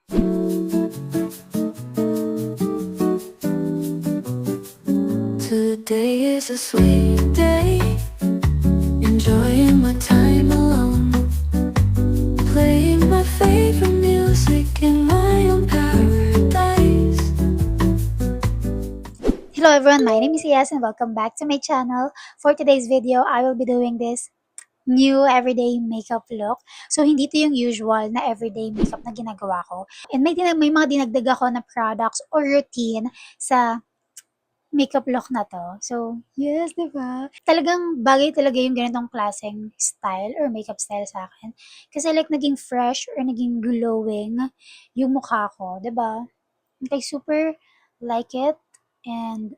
Today is a sweet day, enjoying my time alone, playing my favorite music in my own paradise. Hello everyone, my name is Yas and welcome back to my channel. For today's video, I will be doing this new everyday makeup look. So, hindi to yung usual na everyday makeup na ginagawa ko. And may mga dinagdag ako na products or routine sa makeup look na to. So, yes, di ba? Talagang bagay talaga yung ganitong klaseng style or makeup style sa akin. Kasi like naging fresh or naging glowing yung mukha ko, di ba? I super like it. And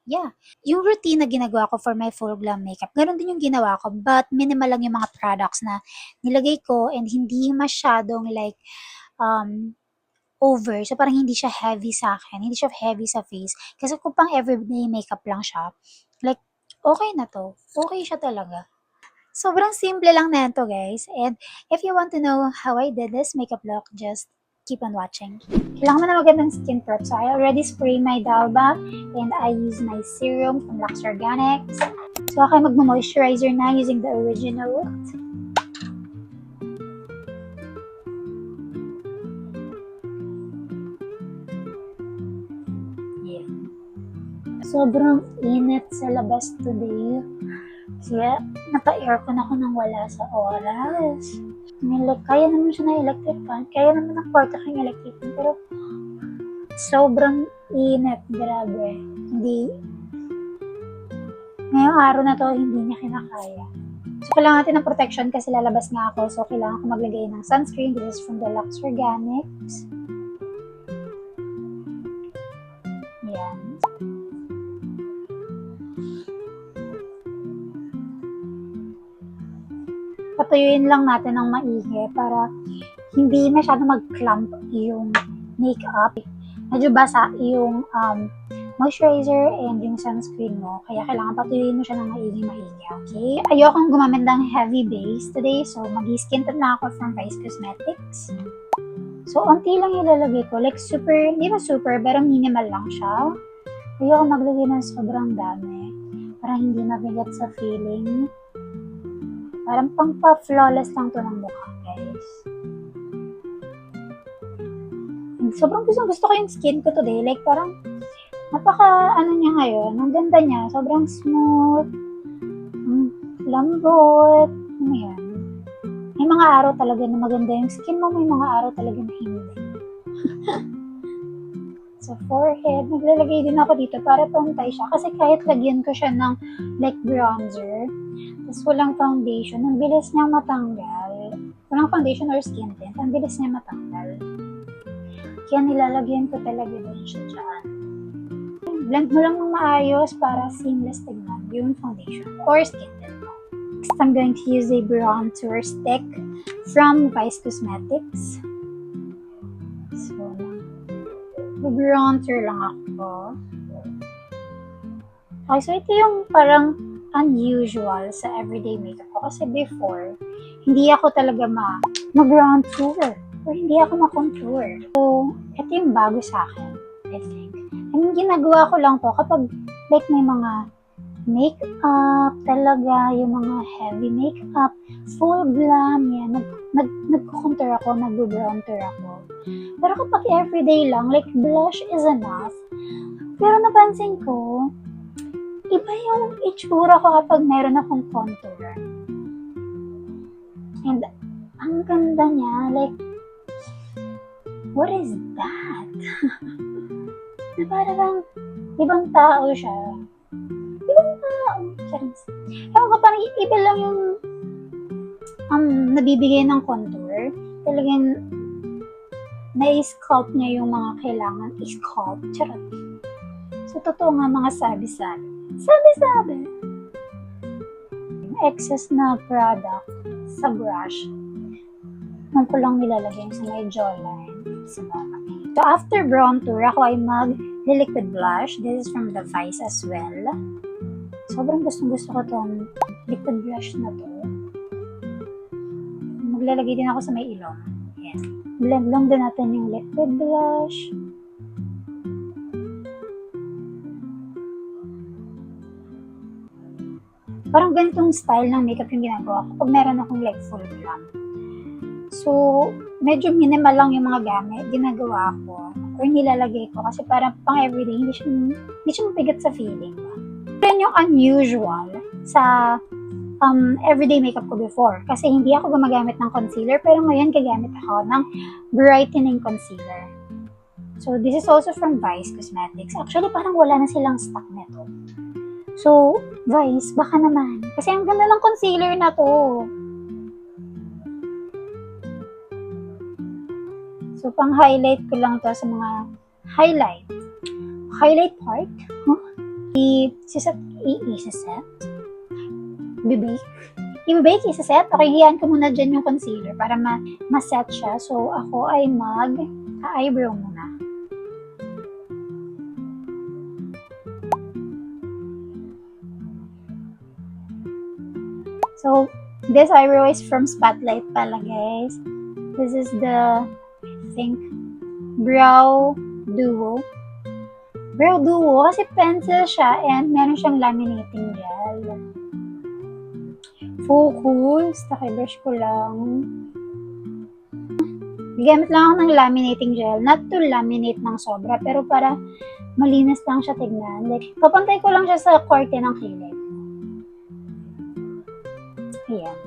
yeah, yung routine na ginagawa ko for my full glam makeup, gano'n din yung ginawa ko, but minimal lang yung mga products na nilagay ko and hindi masyadong like, over. So, parang hindi siya heavy sa akin, hindi siya heavy sa face. Kasi kung pang everyday makeup lang siya, like, okay na to. Okay siya talaga. Sobrang simple lang na to, guys. And if you want to know how I did this makeup look, just keep on watching. Kailangan mo na magandang skin prep. So, I already spray my Dalba and I use my serum from Lux Organics. So, ako mag-moisturizer na using the original. Yeah. Sobrang init sa labas today. Kaya, naka-aircon ako nang wala sa oras. Kaya naman siya na electric fan. Kaya naman ng kwarto kang electric fan. Pero, sobrang init. Grabe. Hindi. Ngayong araw na to, hindi niya kinakaya. So, kailangan natin ng protection kasi lalabas nga ako. So, kailangan ko maglagay ng sunscreen. This is from the Lux Organics. Yan. Patuyuin lang natin ng maigi para hindi masyado mag-clump yung makeup. Medyo basa yung moisturizer and yung sunscreen mo. Kaya kailangan patuyuin mo siya ng maigi, okay? Ayokong gumamit ng heavy base today. So, mag-skin tone na ako from Vice Cosmetics. So, onti lang ilalagay ko. Like, super, hindi na super, pero minimal lang siya. Ayoko maglagay ng sobrang dami. Para hindi mabigat sa feeling. Parang pang-flawless lang to ng mukha, guys. And sobrang gusto ko yung skin ko today. Like, parang napaka, niya ngayon. Ang ganda niya. Sobrang smooth. Lambot. Ano yan? May mga araw talaga na maganda yung skin mo. May mga araw talaga na hindi. Sa forehead, naglalagay din ako dito para pantay siya. Kasi kahit lagyan ko siya ng like bronzer, tapos walang foundation, ang bilis niya matanggal. Walang foundation or skin tint, ang bilis niya matanggal. Kaya nilalagyan ko talaga din siya dyan. Blend mo lang ng maayos para seamless tignan yung foundation or skin tint mo. Next, I'm going to use a bronzer stick from Vice Cosmetics. So, bronzer lang ako. Okay, so ito yung parang unusual sa everyday makeup ko. Kasi before, hindi ako talaga mag-bronzer or hindi ako ma-contour. So, ito yung bago sa akin, I think. And ginagawa ko lang to kapag like may mga makeup talaga, yung mga heavy makeup, full glam, yan. Nag-contour ako, nag-bronzer ako. Pero kapag everyday lang, like blush is enough. Pero napansin ko, iba yung itsura ko kapag meron akong contour. And ang ganda niya, like, what is that? Na parang ibang tao siya. Ibang tao. Charis. Ewan ko, parang iba lang yung nabibigay ng contour. Talagang na-sculpt niya yung mga kailangan i-sculpt. Charot. So, totoo nga mga sabi-sabi. Sabi-sabi. Excess na product sa brush. Nung ko lang nilalagay sa my jawline. So, after bronzer, ako ay mag-liquid blush. This is from the Vice as well. Sobrang gustong-gusto ko tong liquid blush na to. Maglalagay din ako sa may ilong. Yan. Blend lang din natin yung liquid blush. Parang ganitong style ng makeup yung ginagawa ko pag meron akong like full glam. So, medyo minimal lang yung mga gamit ginagawa ko or nilalagay ko kasi parang pang everyday, hindi siya mabigat sa feeling. Yan yung unusual sa everyday makeup ko before kasi hindi ako gumagamit ng concealer pero ngayon gagamit ako ng brightening concealer. So, this is also from Vice Cosmetics. Actually, parang wala na silang stock nito. So, Vice, baka naman. Kasi ang ganda ng concealer na to. So, pang-highlight ko lang to sa mga highlight. Highlight part. Huh? Isa-set. I-bake, isa-set. Okay, hiyan ko muna dyan yung concealer para ma-set siya. So, ako ay mag-eyebrow muna. So, this eyebrow is from Spotlight pala, guys. This is the, I think, Brow Duo. Brow Duo kasi pencil siya and meron siyang laminating gel. Focus. Brush ko lang. Gamit lang ako ng laminating gel. Not to laminate ng sobra, pero para malinis lang siya tignan. Like, papantay ko lang siya sa korte ng kilid. Ayan.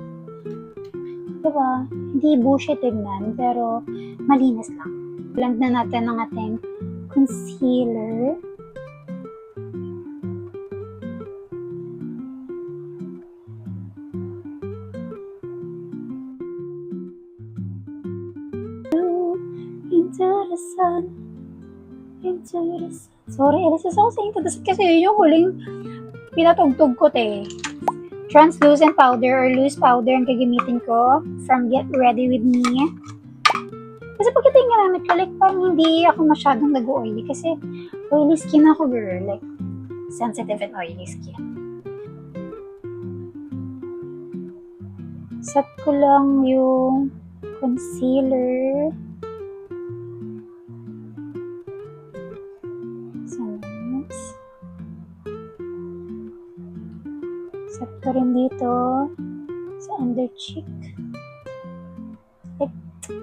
Diba? Hindi bushy tignan, pero malinis lang. Blend na natin ang ating concealer. Into the sun. Sorry, alisis ako sa into the sun kasi yun yung huling pinatugtog ko translucent powder or loose powder ang gagamitin ko from Get Ready With Me. Kasi pag ito yung ginamit ko, like parang hindi ako masyadong nag-oily kasi oily skin ako, girl. Like, sensitive and oily skin. Set ko lang yung concealer. Set ko rin dito sa under cheek.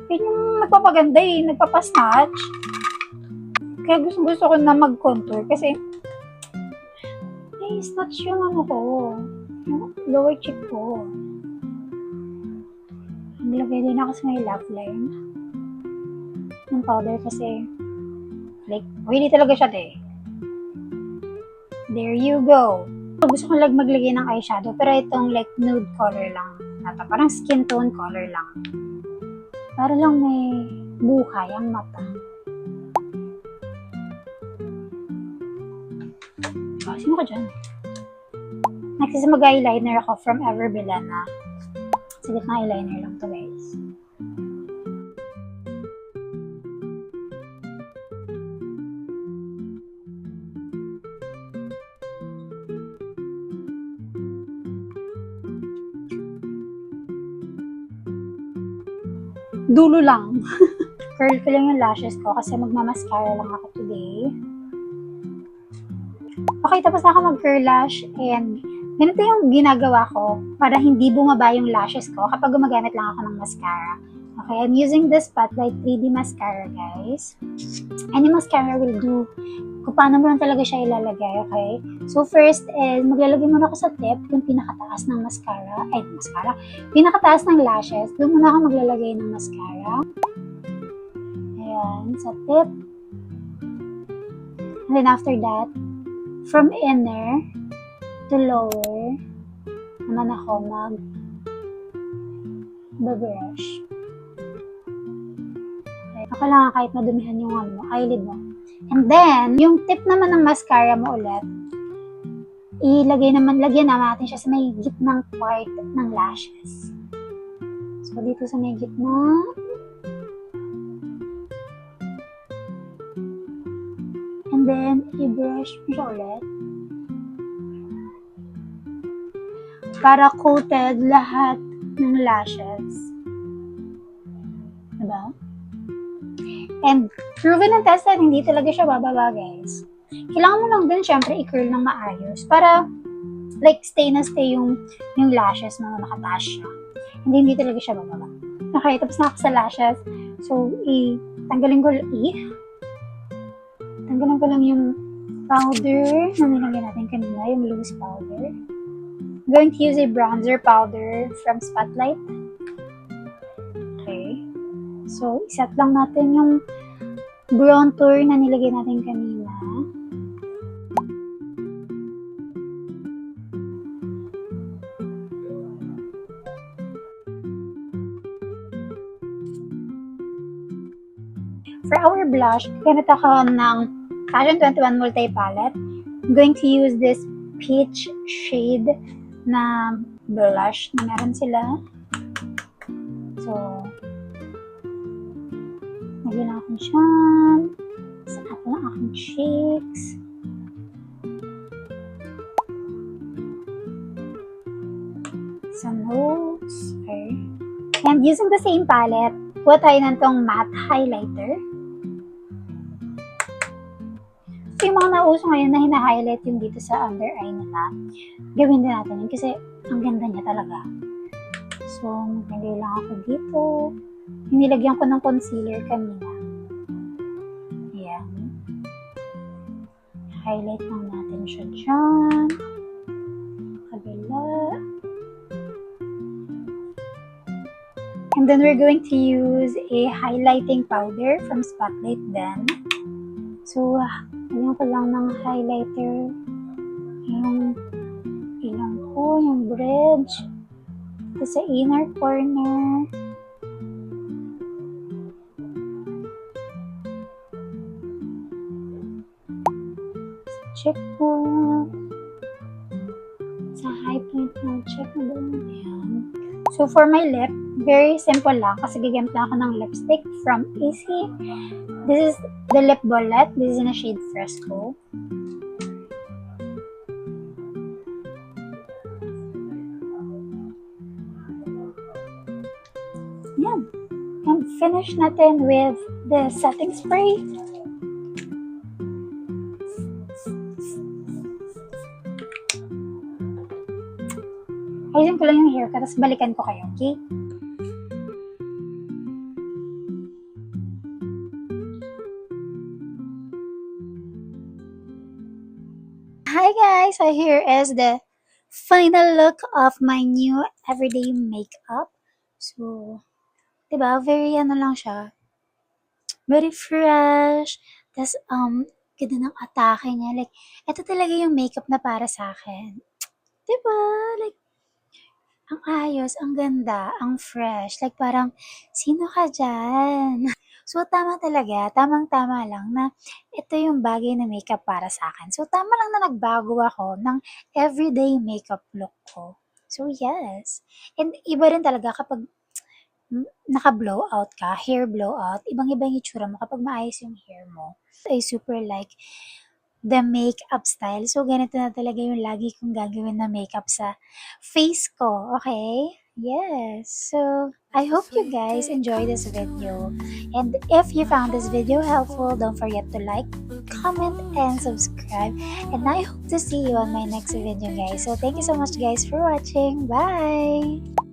Yun yung nagpapaganda nagpapasnatch. Kaya gusto ko na mag-contour kasi snatch yung yung lower cheek ko. Naglagay din ako sa may laugh line ng powder kasi like, oily talaga siya There you go. Gusto ko maglagay ng eyeshadow pero itong like nude color lang. Parang skin tone color lang. Para lang may buhay ang mata. Sino ka dyan? Next is mag-eyeliner ako from Ever Bilena. Sige na eyeliner lang to, guys. Dulo lang. Curl ko lang yung lashes ko kasi magmamascara lang ako today. Okay, tapos na ako mag-curl lash and ganito yung ginagawa ko para hindi bumaba yung lashes ko kapag gumagamit lang ako ng mascara. Okay, I'm using the Spotlight 3D mascara, guys. Any mascara will do kung paano mo lang talaga siya ilalagay, okay? So first is, maglalagay muna ako sa tip, yung pinakataas ng pinakataas ng lashes. Doon muna ako maglalagay ng mascara. Ayan, sa tip. And then after that, from inner to lower, naman ako mag-brush. Okay, kailangan kahit madumihan yung eyelid mo. And then, yung tip naman ng mascara mo ulit, lagyan naman natin siya sa may gitnang part ng lashes. So, dito sa may gitna. And then, i-brush mo siya ulit. Para coated lahat ng lashes. Diba? And proven and tested, hindi talaga siya bababa, guys. Kailangan mo lang din, syempre, i-curl ng maayos para like stay na stay yung lashes mo na nakataas siya. Hindi talaga siya bababa. Okay, tapos na ako sa lashes. So, tanggalin ko lang yung powder na nilagyan natin kanina, yung loose powder. I'm going to use a bronzer powder from Spotlight. Okay. So, iset lang natin yung bronzer na nilagay natin kanina. For our blush, gamit ako ng Fashion 21 Multi Palette. I'm going to use this peach shade na blush na meron sila. So, nagyan ako dyan. Sa atin ang aking cheeks. Sa nose. Okay. And using the same palette, kuha tayo ng tong matte highlighter. So, yung mga nauso ngayon na hina-highlight yung dito sa under eye nila, gawin din natin yun kasi ang ganda niya talaga. So, nilagay lang ako dito. Nilagyan ko ng concealer kanina. Ayan. Highlight lang natin siya dyan. Kabila. And then we're going to use a highlighting powder from Spotlight then. So, lagyan ko lang ng highlighter yung ilong ko, yung bridge, ito sa inner corner. Sa cheek ko, sa high point ng cheek na doon. Ayan. So, for my lip, very simple lang kasi gagamit lang ako ng lipstick from AC. This is the Lip Bullet. This is in a shade Fresco. Yan. And finish natin with the setting spray. Ayusin ko lang yung hair ko, tapos balikan ko kayo, okay? Hi guys! So here is the final look of my new everyday makeup. So, diba? Very ano lang siya. Very fresh. Tapos, ganda ng atake niya. Like, ito talaga yung makeup na para sa akin. Diba? Like, ang ayos, ang ganda, ang fresh. Like, parang, sino ka dyan? So, tama talaga. Tamang-tama lang na ito yung bagay na makeup para sa akin. So, tama lang na nagbago ako ng everyday makeup look ko. So, yes. And iba rin talaga kapag naka-blowout ka, hair blowout, ibang-iba yung itsura mo kapag maayos yung hair mo. I super like the makeup style. So, ganito na talaga yung lagi kong gagawin na makeup sa face ko. Okay? Yes. So, I hope you guys enjoy this video. And if you found this video helpful, don't forget to like, comment, and subscribe. And I hope to see you on my next video, guys. So, thank you so much, guys, for watching. Bye!